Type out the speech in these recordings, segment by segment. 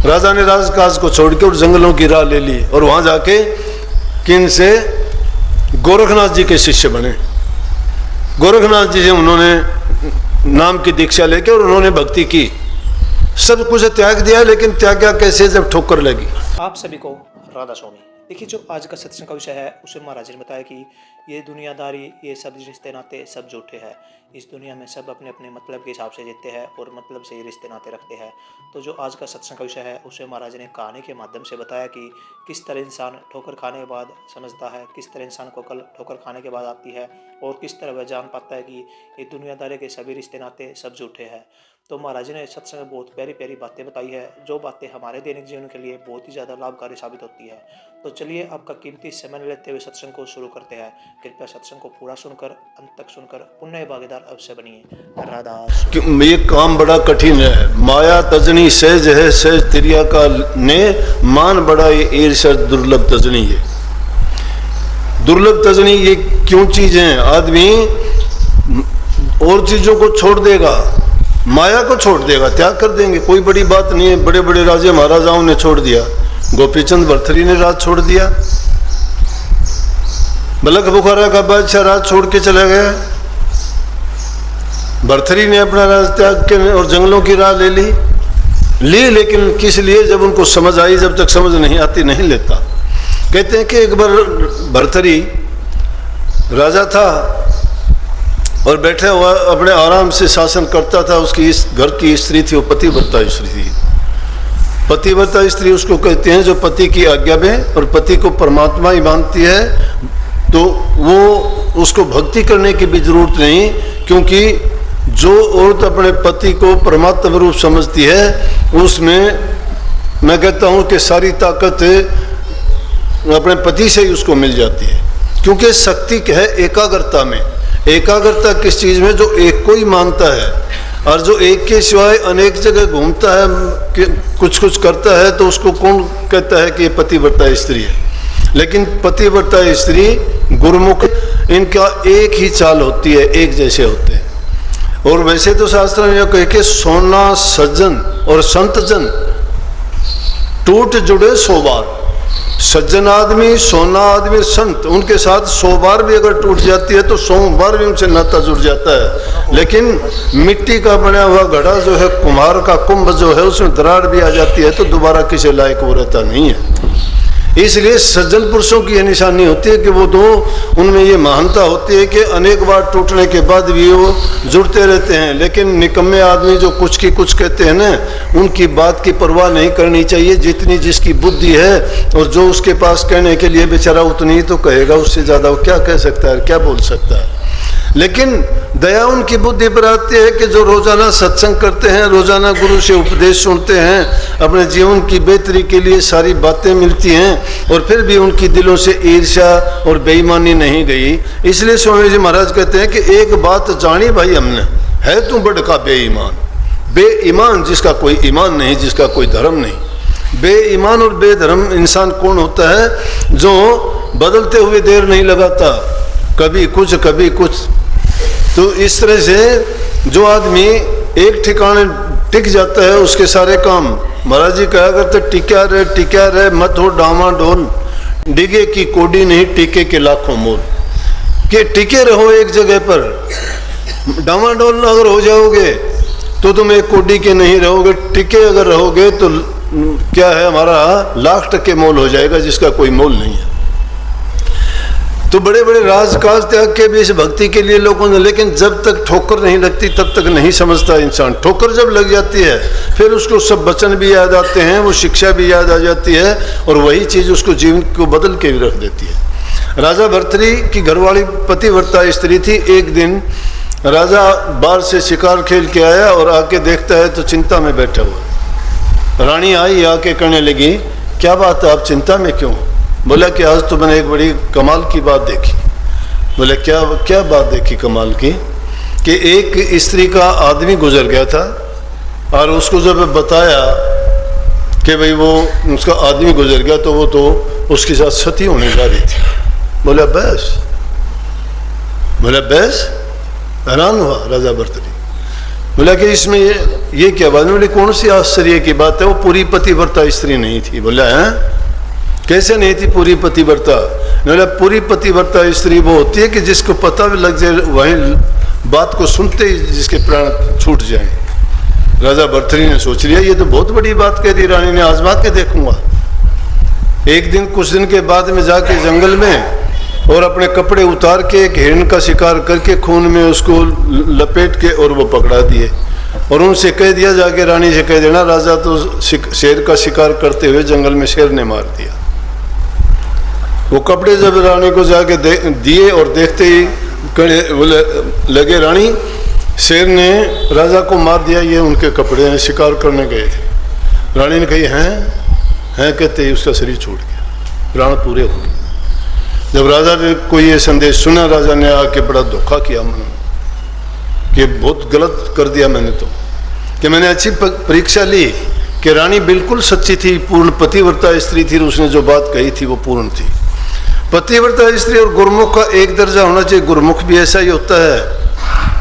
राजा ने राजकाज को छोड़ के और जंगलों की राह ले ली और वहां जाके किन से गोरखनाथ जी के शिष्य बने। गोरखनाथ जी से उन्होंने नाम की दीक्षा लेके और उन्होंने भक्ति की, सब कुछ त्याग दिया, लेकिन त्यागा कैसे जब ठोकर लगी। आप सभी को राधा स्वामी। देखिए, जो आज का सत्संग का विषय है उसे महाराज ने बताया कि ये दुनियादारी, ये सब रिश्ते नाते सब झूठे हैं। इस दुनिया में सब अपने अपने मतलब के हिसाब से जीते हैं और मतलब से ही रिश्ते नाते रखते हैं। तो जो आज का सत्संग का विषय है उसे महाराज ने कहानी के माध्यम से बताया कि किस तरह इंसान ठोकर खाने के बाद समझता है, किस तरह इंसान को कल ठोकर खाने के बाद आती है और किस तरह वह जान पाता है कि ये दुनियादारी के सभी रिश्ते नाते सब झूठे हैं। तो महाराज ने सत्संग में बहुत प्यारी प्यारी बातें बताई है, जो बातें हमारे दैनिक जीवन के लिए बहुत ही ज़्यादा लाभकारी साबित होती है। तो चलिए आपका कीमती समय लेते हुए सत्संग को शुरू करते हैं। कृपया सत्संग को पूरा सुनकर अंत तक सुनकर पुण्य भागीदार अवश्य बनिए। राधा। ये काम बड़ा कठिन है। माया तजनी सहज है, सहज तिरिया का ने मान बड़ा, ये ईर्ष्या दुर्लभ तजनी है। दुर्लभ तजनी ये क्यों चीज है? आदमी और चीजों को छोड़ देगा, माया को छोड़ देगा, त्याग कर देंगे, कोई बड़ी बात नहीं है। बड़े बड़े राजे महाराजाओं ने छोड़ दिया, गोपीचंद भरथरी ने राज छोड़ दिया, बलख बुखारा का बादशाह राज छोड़ के चला गया। भरथरी ने अपना राज त्याग के और जंगलों की राह ले ली, लेकिन किस लिए? जब उनको समझ आई, जब तक समझ नहीं आती नहीं लेता। कहते हैं कि एक बार भरथरी राजा था और बैठा हुआ अपने आराम से शासन करता था। उसकी इस घर की स्त्री थी, वो पतिव्रता स्त्री थी। पतिव्रता स्त्री उसको कहते हैं जो पति की आज्ञा में और पति को परमात्मा ही मानती है, तो वो उसको भक्ति करने की भी जरूरत नहीं, क्योंकि जो औरत अपने पति को परमात्मा रूप समझती है उसमें मैं कहता हूँ कि सारी ताकत अपने पति से ही उसको मिल जाती है। क्योंकि शक्ति है एकाग्रता में। एकाग्रता किस चीज में? जो एक को ही मानता है, और जो एक के सिवाय अनेक जगह घूमता है, कुछ कुछ करता है, तो उसको कौन कहता है कि ये पतिव्रता स्त्री है? लेकिन पतिव्रता स्त्री गुरुमुख, इनका एक ही चाल होती है, एक जैसे होते हैं। और वैसे तो शास्त्र में यह कहे कि सोना सज्जन और संत जन टूट जुड़े 100 बार। सज्जन आदमी, सोना आदमी, संत, उनके साथ 100 बार भी अगर टूट जाती है तो 100 बार भी उनसे नाता जुड़ जाता है। लेकिन मिट्टी का बना हुआ घड़ा जो है, कुम्हार का कुंभ जो है, उसमें दरार भी आ जाती है तो दोबारा किसी लायक वो रहता नहीं है। इसलिए सज्जन पुरुषों की यह निशानी होती है कि वो दो, उनमें ये महानता होती है कि अनेक बार टूटने के बाद भी वो जुड़ते रहते हैं। लेकिन निकम्मे आदमी जो कुछ की कुछ कहते हैं ना, उनकी बात की परवाह नहीं करनी चाहिए। जितनी जिसकी बुद्धि है और जो उसके पास कहने के लिए बेचारा उतनी ही तो कहेगा, उससे ज़्यादा वो क्या कह सकता है, क्या बोल सकता है। लेकिन दया उनकी बुद्धि पर आती है कि जो रोजाना सत्संग करते हैं, रोजाना गुरु से उपदेश सुनते हैं, अपने जीवन की बेहतरी के लिए सारी बातें मिलती हैं, और फिर भी उनकी दिलों से ईर्ष्या और बेईमानी नहीं गई। इसलिए स्वामी जी महाराज कहते हैं कि एक बात जानी भाई हमने, है तू बड़का बेईमान। बेईमान जिसका कोई ईमान नहीं, जिसका कोई धर्म नहीं। बेईमान और बेधर्म इंसान कौन होता है? जो बदलते हुए देर नहीं लगाता, कभी कुछ कभी कुछ। तो इस तरह से जो आदमी एक ठिकाने टिक जाता है, उसके सारे काम, महाराज जी कहा करते टिका रहे मत हो डामाडोल, डिगे की कोडी नहीं टिके के लाखों मोल। कि टिके रहो एक जगह पर, डामाडोल अगर हो जाओगे तो तुम एक कोडी के नहीं रहोगे, टिके अगर रहोगे तो क्या है, हमारा लाख टके मोल हो जाएगा, जिसका कोई मोल नहीं है। तो बड़े बड़े राजकाज त्याग के भी इस भक्ति के लिए लोगों ने, लेकिन जब तक ठोकर नहीं लगती तब तक नहीं समझता इंसान। ठोकर जब लग जाती है फिर उसको सब वचन भी याद आते हैं, वो शिक्षा भी याद आ जाती है, और वही चीज़ उसको जीवन को बदल के भी रख देती है। राजा भरथरी की घरवाली पतिव्रता स्त्री थी। एक दिन राजा बाहर से शिकार खेल के आया और आके देखता है तो चिंता में बैठा हुआ। रानी आई, आके कहने लगी, क्या बात है, आप चिंता में क्यों? बोला कि आज तो मैंने एक बड़ी कमाल की बात देखी। बोले क्या बात देखी कमाल की? कि एक स्त्री का आदमी गुजर गया था और उसको जब बताया कि भाई वो उसका आदमी गुजर गया तो वो तो उसके साथ सती होने जा रही थी। बोला बस हैरान हुआ राजा भरथरी। बोला कि इसमें ये क्या बात? बोले कौन सी आश्चर्य की बात है? वो पूरी पतिव्रता स्त्री नहीं थी। बोला है कैसे नहीं थी पूरी पतिव्रता? बोला पूरी पतिव्रता स्त्री वो होती है कि जिसको पता भी लग जाए वहीं बात को सुनते ही जिसके प्राण छूट जाए। राजा भर्तृहरि ने सोच लिया ये तो बहुत बड़ी बात कह दी रानी ने, आजमा के देखूंगा। एक दिन कुछ दिन के बाद में जाके जंगल में और अपने कपड़े उतार के एक हिरण का शिकार करके खून में उसको लपेट के और वो पकड़ा दिए और उनसे कह दिया जाके रानी से कह देना राजा तो शेर का शिकार करते हुए जंगल में शेर ने मार दिया। वो कपड़े जब रानी को जाके दिए और देखते ही बोले लगे रानी शेर ने राजा को मार दिया, ये उनके कपड़े हैं, शिकार करने गए थे। रानी ने कही हैं कहते ही उसका शरीर छूट गया, प्राण पूरे हो गए। जब राजा ने को ये संदेश सुना राजा ने आके बड़ा धोखा किया मन में कि बहुत गलत कर दिया मैंने तो, कि मैंने अच्छी परीक्षा ली कि रानी बिल्कुल सच्ची थी, पूर्ण पतिव्रता स्त्री थी, उसने जो बात कही थी वो पूर्ण थी। पतिव्रता स्त्री और गुरुमुख का एक दर्जा होना चाहिए। गुरुमुख भी ऐसा ही होता है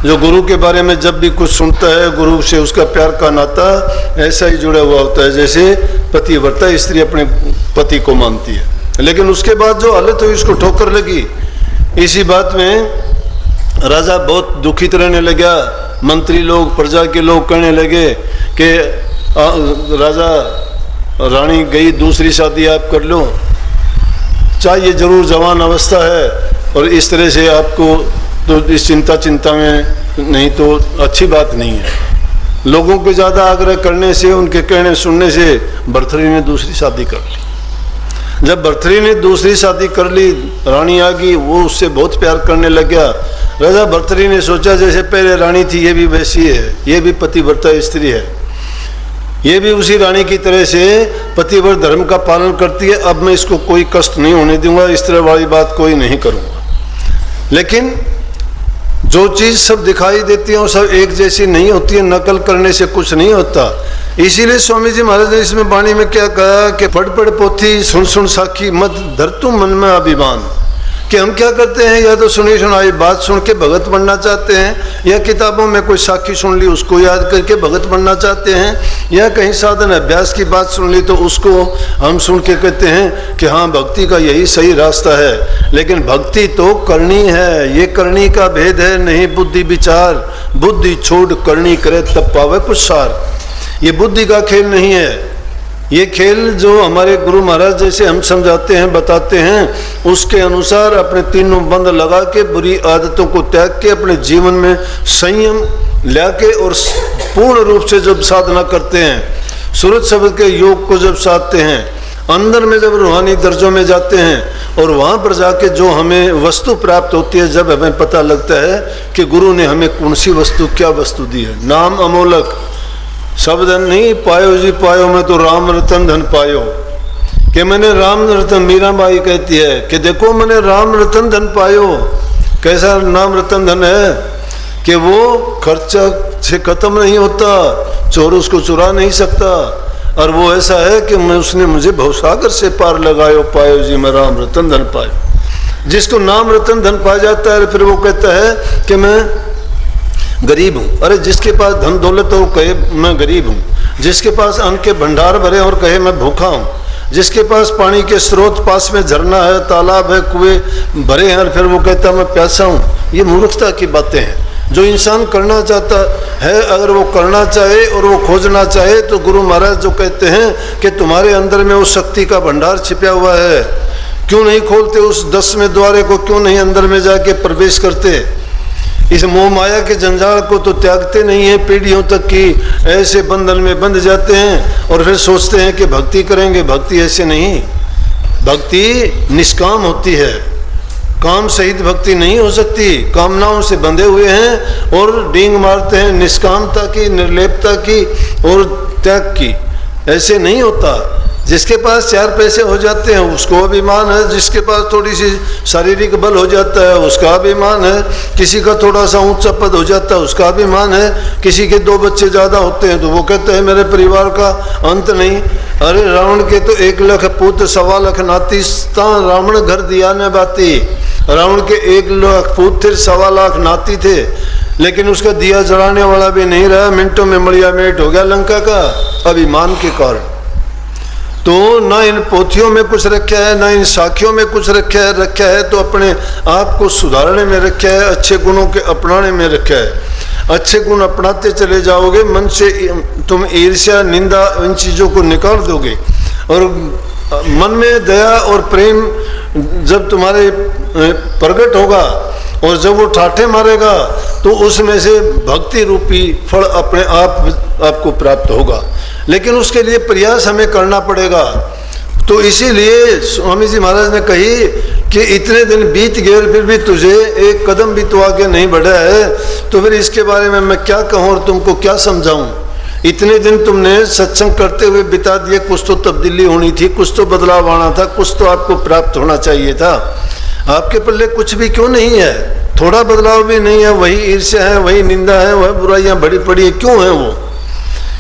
जो गुरु के बारे में जब भी कुछ सुनता है गुरु से उसका प्यार का नाता ऐसा ही जुड़ा हुआ होता है जैसे पतिव्रता स्त्री अपने पति को मानती है। लेकिन उसके बाद जो हालत हुई उसको ठोकर लगी। इसी बात में राजा बहुत दुखित रहने लगा। मंत्री लोग प्रजा के लोग कहने लगे कि राजा रानी गई, दूसरी शादी आप कर लो, चाहिए जरूर जवान अवस्था है और इस तरह से आपको तो इस चिंता में नहीं तो अच्छी बात नहीं है। लोगों को ज़्यादा आग्रह करने से उनके कहने सुनने से भर्तृहरि ने दूसरी शादी कर ली। जब भर्तृहरि ने दूसरी शादी कर ली रानी आ गई, वो उससे बहुत प्यार करने लग गया। राजा भर्तृहरि ने सोचा जैसे पहले रानी थी ये भी वैसी है, ये भी पतिव्रता स्त्री है, ये भी उसी रानी की तरह से पतिव्रत धर्म का पालन करती है, अब मैं इसको कोई कष्ट नहीं होने दूंगा, इस तरह वाली बात कोई नहीं करूंगा। लेकिन जो चीज़ सब दिखाई देती है वो सब एक जैसी नहीं होती है, नकल करने से कुछ नहीं होता। इसीलिए स्वामी जी महाराज ने इसमें वाणी में क्या कहा कि पढ़ पढ़ पोथी सुन सुन साखी मत धर तू मन में अभिमान। कि हम क्या करते हैं या तो सुनी सुनाई बात सुन के भगत बनना चाहते हैं, या किताबों में कोई साखी सुन ली उसको याद करके भगत बनना चाहते हैं, या कहीं साधन अभ्यास की बात सुन ली तो उसको हम सुन के कहते हैं कि हाँ भक्ति का यही सही रास्ता है। लेकिन भक्ति तो करनी है, ये करनी का भेद है, नहीं बुद्धि विचार। बुद्धि छोड़ करनी करे तब पावे कुछ सार। ये बुद्धि का खेल नहीं है, ये खेल जो हमारे गुरु महाराज जैसे हम समझाते हैं बताते हैं उसके अनुसार अपने तीनों बंद लगा के बुरी आदतों को त्याग के अपने जीवन में संयम ला के और पूर्ण रूप से जब साधना करते हैं, सूरज शब्द के योग को जब साधते हैं, अंदर में जब रूहानी दर्जों में जाते हैं और वहाँ पर जाके जो हमें वस्तु प्राप्त होती है, जब हमें पता लगता है कि गुरु ने हमें कौन सी वस्तु क्या वस्तु दी है। नाम अमोलक, सब धन नहीं पायो जी पायो, मैं तो राम रतन धन पायो। कि मैंने राम रतन, मीराबाई कहती है कि देखो मैंने राम रतन धन पायो। कैसा नाम रतन धन है कि वो खर्चा से खत्म नहीं होता, चोर उसको चुरा नहीं सकता, और वो ऐसा है कि मैं उसने मुझे भवसागर से पार लगायो पायो जी मैं राम रतन धन पायो। जिसको नाम रतन धन पा जाता है फिर वो कहता है कि मैं गरीब हूँ। अरे जिसके पास धन दौलत हो कहे मैं गरीब हूँ, जिसके पास अन्न के भंडार भरे और कहे मैं भूखा हूँ, जिसके पास पानी के स्रोत पास में झरना है तालाब है कुएं भरे हैं और फिर वो कहता मैं प्यासा हूँ, ये मूर्खता की बातें हैं। जो इंसान करना चाहता है अगर वो करना चाहे और वो खोजना चाहे तो गुरु महाराज जो कहते हैं कि तुम्हारे अंदर में उस शक्ति का भंडार छिपा हुआ है, क्यों नहीं खोलते उस 10वें द्वारे को, क्यों नहीं अंदर में जाके प्रवेश करते। इस मोह माया के जंजाल को तो त्यागते नहीं है, पीढ़ियों तक की ऐसे बंधन में बंध जाते हैं और फिर सोचते हैं कि भक्ति करेंगे। भक्ति ऐसे नहीं, भक्ति निष्काम होती है, काम सहित भक्ति नहीं हो सकती। कामनाओं से बंधे हुए हैं और डींग मारते हैं निष्कामता की, निर्लेपता की और त्याग की। ऐसे नहीं होता। जिसके पास 4 पैसे हो जाते हैं उसको अभिमान है, जिसके पास थोड़ी सी शारीरिक बल हो जाता है उसका अभिमान है, किसी का थोड़ा सा ऊंचा पद हो जाता है उसका अभिमान है, किसी के 2 बच्चे ज़्यादा होते हैं तो वो कहते हैं मेरे परिवार का अंत नहीं। अरे रावण के तो 1 लाख पुत्र 1.25 लाख नाती, रावण घर दिया न बाती। रावण के 1 लाख पुत्र थे, 1.25 लाख नाती थे। लेकिन उसका दिया जलाने वाला भी नहीं रहा, मिनटों में मड़िया मेट हो गया लंका का अभिमान के कारण। तो ना इन पोथियों में कुछ रखा है, ना इन साखियों में कुछ रखा है तो अपने आप को सुधारने में रखा है, अच्छे गुणों के अपनाने में रखा है। अच्छे गुण अपनाते चले जाओगे, मन से तुम ईर्ष्या निंदा इन चीज़ों को निकाल दोगे, और मन में दया और प्रेम जब तुम्हारे प्रकट होगा और जब वो ठाठे मारेगा तो उसमें से भक्ति रूपी फल अपने आप आपको प्राप्त होगा। लेकिन उसके लिए प्रयास हमें करना पड़ेगा। तो इसीलिए स्वामी जी महाराज ने कही कि इतने दिन बीत गए और फिर भी तुझे एक कदम भी तो आगे नहीं बढ़ा है, तो फिर इसके बारे में मैं क्या कहूँ और तुमको क्या समझाऊं। इतने दिन तुमने सत्संग करते हुए बिता दिए, कुछ तो तब्दीली होनी थी, कुछ तो बदलाव आना था, कुछ तो आपको प्राप्त होना चाहिए था। आपके पल्ले कुछ भी क्यों नहीं है, थोड़ा बदलाव भी नहीं है, वही ईर्ष्या है, वही निंदा है, वह बुराइयां बड़ी पड़ी है। क्यों है वो,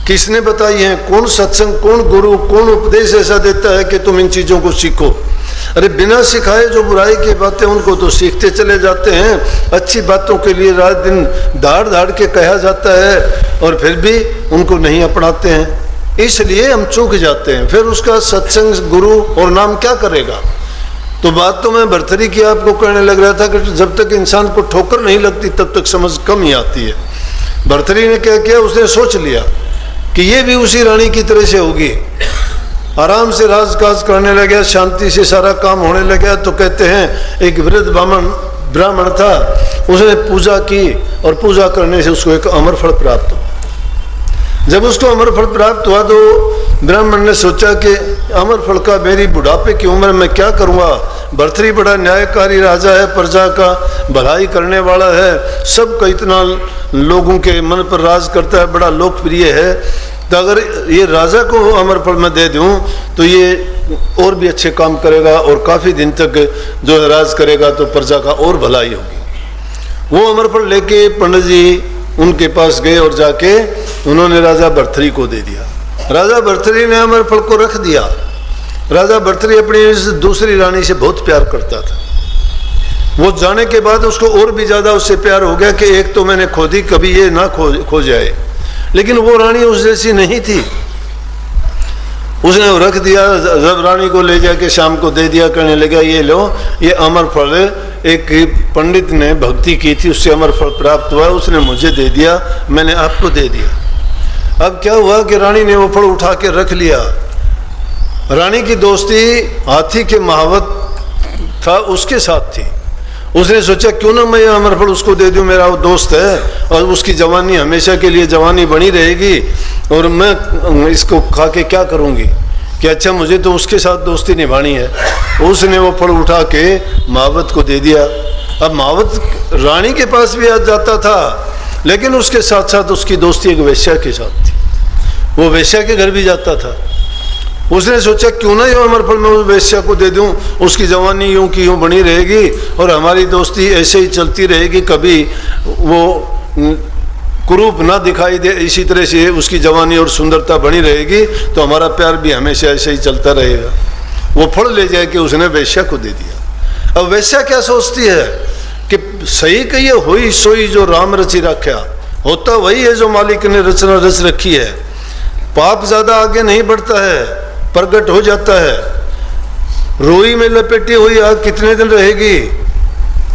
किसने बताई है, कौन सत्संग, कौन गुरु, कौन उपदेश ऐसा देता है कि तुम इन चीज़ों को सीखो। अरे बिना सिखाए जो बुराई की बातें उनको तो सीखते चले जाते हैं। अच्छी बातों के लिए रात दिन दाड़ दाड़ के कहा जाता है और फिर भी उनको नहीं अपनाते हैं, इसलिए हम चूक जाते हैं। फिर उसका सत्संग गुरु और नाम क्या करेगा। तो बात तो मैं भर्तरी की आपको कहने लग रहा था कि जब तक इंसान को ठोकर नहीं लगती तब तक समझ कम ही आती है। भर्तरी ने क्या किया, उसने सोच लिया कि ये भी उसी रानी की तरह से होगी। आराम से राजकाज करने लगा, शांति से सारा काम होने लगा। तो कहते हैं एक वृद्ध ब्राह्मण था, उसने पूजा की और पूजा करने से उसको एक अमर फल प्राप्त हुआ। जब उसको अमर फल प्राप्त हुआ तो ब्राह्मण ने सोचा कि अमर फल का मेरी बुढ़ापे की उम्र में क्या करूँगा। भर्तरी बड़ा न्यायकारी राजा है, प्रजा का भलाई करने वाला है, सबका इतना लोगों के मन पर राज करता है, बड़ा लोकप्रिय है। तो अगर ये राजा को अमर फल में दे दूं तो ये और भी अच्छे काम करेगा और काफ़ी दिन तक जो है राज करेगा, तो प्रजा का और भलाई होगी। वो अमर फल लेके पंडित जी उनके पास गए और जाके उन्होंने राजा भर्तरी को दे दिया। राजा भर्तरी ने अमर फल को रख दिया। राजा भर्तरी अपनी इस दूसरी रानी से बहुत प्यार करता था। वो जाने के बाद उसको और भी ज़्यादा उससे प्यार हो गया कि एक तो मैंने खो दी, कभी ये ना खो जाए। लेकिन वो रानी उस जैसी नहीं थी, उसने रख दिया। जब रानी को ले जाके शाम को दे दिया, कहने लगा ये लो, ये अमर फल एक पंडित ने भक्ति की थी, उससे अमर फल प्राप्त हुआ, उसने मुझे दे दिया, मैंने आपको दे दिया। अब क्या हुआ कि रानी ने वो फल उठा के रख लिया। रानी की दोस्ती हाथी के महावत था उसके साथ थी। उसने सोचा क्यों ना मैं अमर फल उसको दे दूं, मेरा वो दोस्त है और उसकी जवानी हमेशा के लिए जवानी बनी रहेगी और मैं इसको खा के क्या करूंगी कि अच्छा मुझे तो उसके साथ दोस्ती निभानी है। उसने वो फल उठा के महावत को दे दिया। अब महावत रानी के पास भी आ जाता था, लेकिन उसके साथ साथ उसकी दोस्ती एक वेश्या के साथ थी, वो वेश्या के घर भी जाता था। उसने सोचा क्यों ना ये अमर फल मैं उस वेश्या को दे दूं, उसकी जवानी यूं की यूं बनी रहेगी और हमारी दोस्ती ऐसे ही चलती रहेगी, कभी वो कुरूप ना दिखाई दे, इसी तरह से उसकी जवानी और सुंदरता बनी रहेगी, तो हमारा प्यार भी हमेशा ऐसे ही चलता रहेगा। वो फल ले जाके उसने वेश्या को दे दिया। अब वेश्या क्या सोचती है कि सही कहिए होई सोई जो राम रचि रखा, होता वही है जो मालिक ने रचना रच रखी है। पाप ज्यादा आगे नहीं बढ़ता है, प्रकट हो जाता है। रोई में लपेटी हुई आग कितने दिन रहेगी,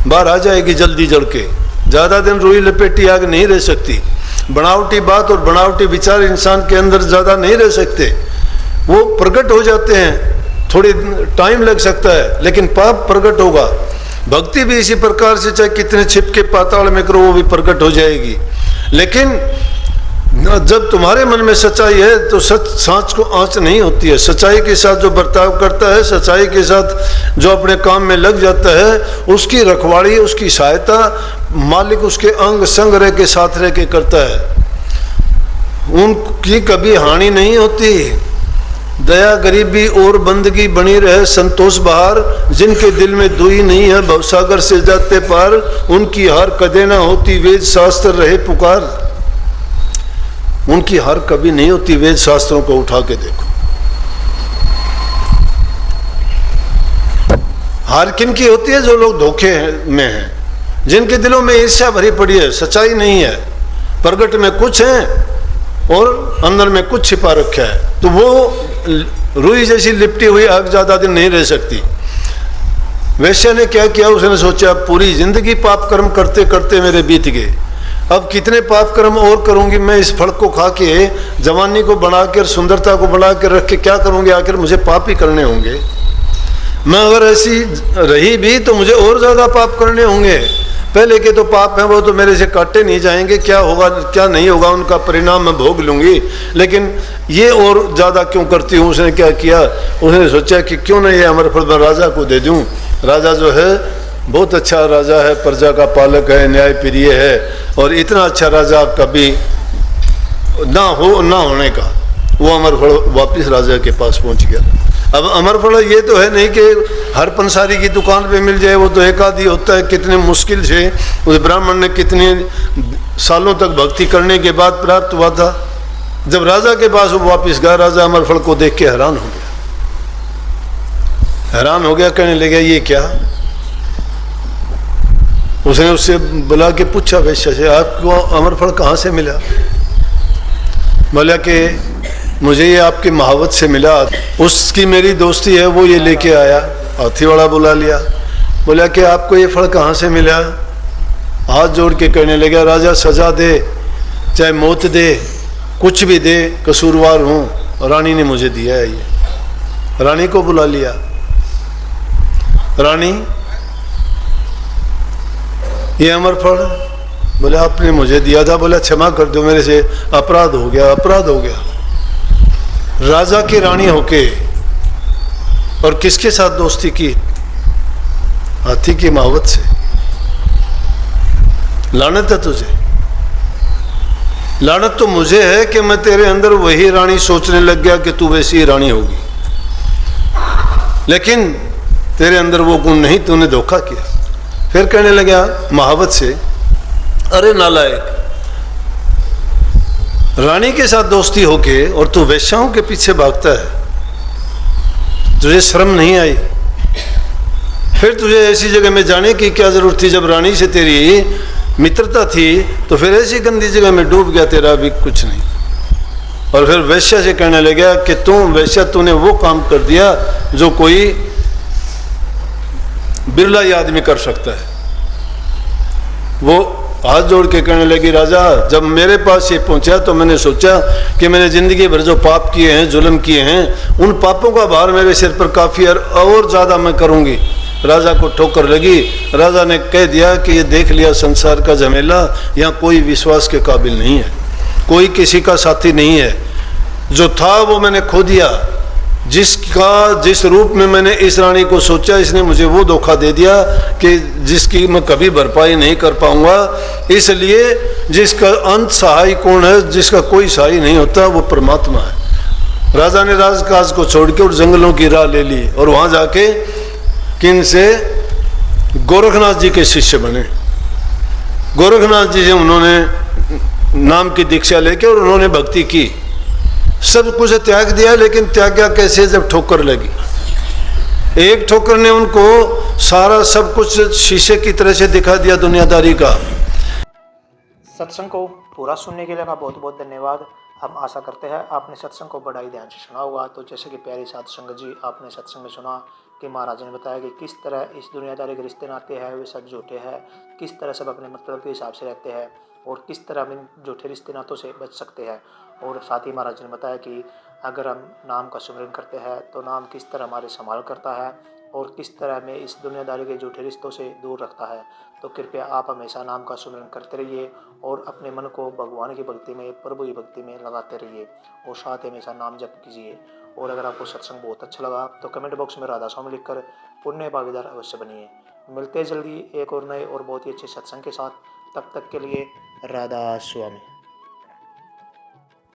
बाहर आ जाएगी जल्दी जल के। ज्यादा दिन रोई लपेटी आग नहीं रह सकती। बनावटी बात और बनावटी विचार इंसान के अंदर ज्यादा नहीं रह सकते, वो प्रकट हो जाते हैं, थोड़ी टाइम लग सकता है, लेकिन पाप प्रकट होगा। भक्ति भी इसी प्रकार से, चाहे कितने छिपके पाताल में करो वो भी प्रकट हो जाएगी। लेकिन जब तुम्हारे मन में सच्चाई है तो सांच को आंच नहीं होती है। सच्चाई के साथ जो बर्ताव करता है, सच्चाई के साथ जो अपने काम में लग जाता है, उसकी रखवाली, उसकी सहायता मालिक उसके अंग संग रह के साथ रह के करता है। उनकी कभी हानि नहीं होती। दया गरीबी और बंदगी बनी रहे संतोष बहार, जिनके दिल में दुई नहीं है भवसागर से जाते पार, उनकी हार कदे ना होती वेद शास्त्र रहे पुकार। उनकी हार कभी नहीं होती। वेद शास्त्रों को उठा के देखो, हार किन की होती है? जो लोग धोखे में हैं, जिनके दिलों में ईर्ष्या भरी पड़ी है, सच्चाई नहीं है, प्रगट में कुछ है और अंदर में कुछ छिपा रखा है, तो वो रुई जैसी लिपटी हुई आग ज्यादा दिन नहीं रह सकती। वैश्य ने क्या किया, उसने सोचा पूरी जिंदगी पाप कर्म करते करते मेरे बीत गए, अब कितने पाप कर्म और करूंगी मैं, इस फल को खा के जवानी को बढ़ाकर सुंदरता को बढ़ा कर रख के क्या करूंगी, आखिर मुझे पाप ही करने होंगे। मैं अगर ऐसी रही भी तो मुझे और ज्यादा पाप करने होंगे। पहले के तो पाप हैं वो तो मेरे से काटे नहीं जाएंगे, क्या होगा क्या नहीं होगा उनका परिणाम मैं भोग लूंगी, लेकिन ये और ज्यादा क्यों करती हूँ। उसने क्या किया, उसने सोचा कि क्यों ना ये अमरफल मैं राजा को दे दूं। राजा जो है बहुत अच्छा राजा है, प्रजा का पालक है, न्याय प्रिय है, और इतना अच्छा राजा कभी ना होने का। वो अमरफल वापिस राजा के पास पहुंच गया। अब अमरफल ये तो है नहीं कि हर पंसारी की दुकान पे मिल जाए, वो तो एक आदि होता है, कितने मुश्किल से उस ब्राह्मण ने कितने सालों तक भक्ति करने के बाद प्राप्त हुआ था। जब राजा के पास वो वापिस गया, राजा अमरफल को देख के हैरान हो गया, कहने लगा ये क्या। उसने उससे बुला के पूछा वैश्य से, आपको अमरफल कहाँ से मिला। बोला कि मुझे ये आपके महावत से मिला, उसकी मेरी दोस्ती है, वो ये लेके आया। हाथी वाला बुला लिया, बोला कि आपको ये फल कहाँ से मिला। हाथ जोड़ के कहने लगा, राजा सजा दे, चाहे मौत दे, कुछ भी दे, कसूरवार हूँ, रानी ने मुझे दिया है ये। रानी को बुला लिया। रानी ये अमरफल, बोले आपने मुझे दिया था। बोला क्षमा कर दो, मेरे से अपराध हो गया। राजा की रानी होके और किसके साथ दोस्ती की, हाथी की महावत से। लानत है तुझे, लानत तो मुझे है कि मैं तेरे अंदर वही रानी सोचने लग गया कि तू वैसी ही रानी होगी, लेकिन तेरे अंदर वो गुण नहीं, तूने धोखा किया। फिर कहने लगा महावत से, अरे नालायक, रानी के साथ दोस्ती होके और तू वैश्याओं के पीछे भागता है, तुझे शर्म नहीं आई। फिर तुझे ऐसी जगह में जाने की क्या जरूरत थी, जब रानी से तेरी मित्रता थी तो फिर ऐसी गंदी जगह में डूब गया, तेरा भी कुछ नहीं। और फिर वैश्या से कहने लगा कि तूने वो काम कर दिया जो कोई बिरला ही आदमी कर सकता है। वो हाथ जोड़ के कहने लगी, राजा जब मेरे पास ये पहुंचा तो मैंने सोचा कि मैंने जिंदगी भर जो पाप किए हैं, जुल्म किए हैं, उन पापों का भार मेरे सिर पर काफी और ज्यादा मैं करूंगी। राजा को ठोकर लगी। राजा ने कह दिया कि ये देख लिया संसार का झमेला, यहाँ कोई विश्वास के काबिल नहीं है, कोई किसी का साथी नहीं है। जो था वो मैंने खो दिया, जिस रूप में मैंने इस रानी को सोचा, इसने मुझे वो धोखा दे दिया कि जिसकी मैं कभी भरपाई नहीं कर पाऊंगा। इसलिए जिसका अंत सहाय कौन है, जिसका कोई सहाय नहीं होता, वो परमात्मा है। राजा ने राजकाज को छोड़ के और जंगलों की राह ले ली और वहां जाके किन से, गोरखनाथ जी के शिष्य बने। गोरखनाथ जी से उन्होंने नाम की दीक्षा लेके और उन्होंने भक्ति की, सब कुछ त्याग दिया। लेकिन त्यागा कैसे, जब ठोकर लगी। एक ठोकर ने उनको सारा सब कुछ शीशे की तरह से दिखा दिया दुनियादारी का। सत्संग को पूरा सुनने के लिए का बहुत बहुत धन्यवाद। हम आशा करते हैं आपने सत्संग को बड़ा ही ध्यान से सुना होगा। तो जैसे कि प्यारी साध संगत जी, आपने सत्संग में सुना कि महाराज ने बताया कि किस तरह इस दुनियादारी के रिश्ते नाते हैं वे सब झूठे हैं, किस तरह सब अपने मतलब के हिसाब से रहते हैं और किस तरह हम इन झूठे रिश्ते नातों से बच सकते हैं। और साथ ही महाराज ने बताया कि अगर हम नाम का सुमिरन करते हैं तो नाम किस तरह हमारे संभाल करता है और किस तरह हमें इस दुनियादारी के झूठे रिश्तों से दूर रखता है। तो कृपया आप हमेशा नाम का सुमिरन करते रहिए और अपने मन को भगवान की भक्ति में, प्रभु की भक्ति में लगाते रहिए और साथ ही हमेशा नाम जप कीजिए। और अगर आपको सत्संग बहुत अच्छा लगा तो कमेंट बॉक्स में राधा स्वामी लिखकर पुण्य भागीदार अवश्य बनिए। मिलते हैं जल्दी एक और नए और बहुत ही अच्छे सत्संग के साथ। तब तक के लिए राधा स्वामी।